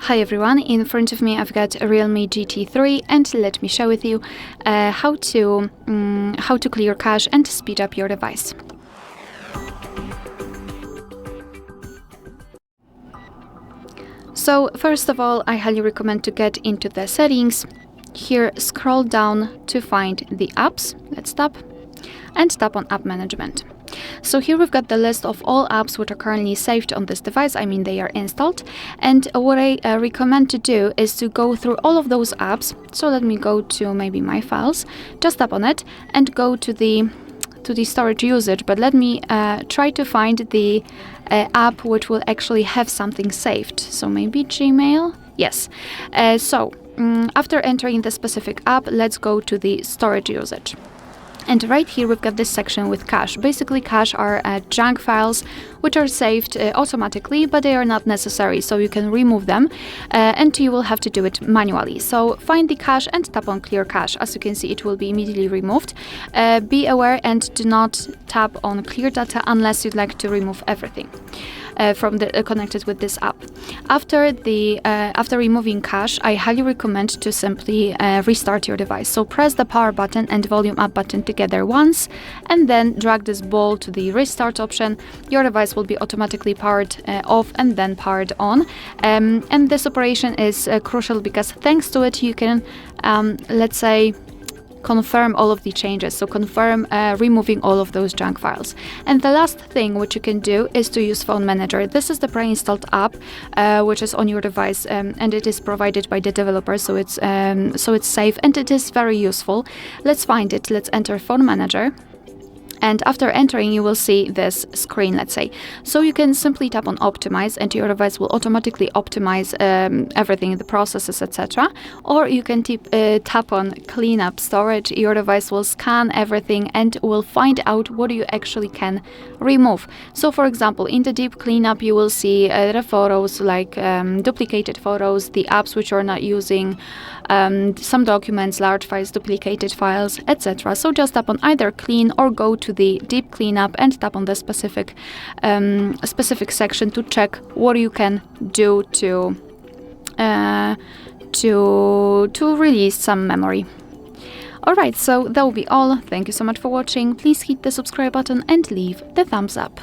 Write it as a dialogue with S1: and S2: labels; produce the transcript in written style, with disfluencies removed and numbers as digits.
S1: Hi everyone, in front of me I've got a REALME GT3 and let me share with you how to clear cache and speed up your device. So first of all, I highly recommend to get into the settings. Here scroll down to find the apps. Let's tap and tap on app management. So here we've got the list of all apps which are currently saved on this device. I mean, they are installed. And what I recommend to do is to go through all of those apps. So let me go to maybe my files, just tap on it and go to the storage usage. But let me try to find the app which will actually have something saved. So maybe Gmail. Yes. After entering the specific app, let's go to the storage usage. And right here we've got this section with cache. Basically, cache are junk files which are saved automatically, but they are not necessary, so you can remove them and you will have to do it manually. So find the cache and tap on clear cache. As you can see, it will be immediately removed. Be aware and do not tap on clear data unless you'd like to remove everything from the connected with this app. After removing cache, I highly recommend to simply restart your device. So press the power button and volume up button together once, and then drag this ball to the restart option. Your device will be automatically powered off and then powered on. And this operation is crucial because thanks to it you can, let's say, confirm all of the changes, so confirm removing all of those junk files. And the last thing which you can do is to use Phone Manager. This is the pre-installed app which is on your device, and it is provided by the developer, so it's safe and it is very useful. Let's find it. Let's enter Phone Manager. And after entering, you will see this screen, let's say. So you can simply tap on Optimize and your device will automatically optimize everything, the processes, etc. Or you can tap on Clean Up Storage. Your device will scan everything and will find out what you actually can remove. So for example, in the deep cleanup, you will see the photos like duplicated photos, the apps which you're not using, some documents, large files, duplicated files, etc. So just tap on either Clean or go to the deep cleanup and tap on the specific section to check what you can do to release some memory. Alright, so that will be all. Thank you so much for watching. Please hit the subscribe button and leave the thumbs up.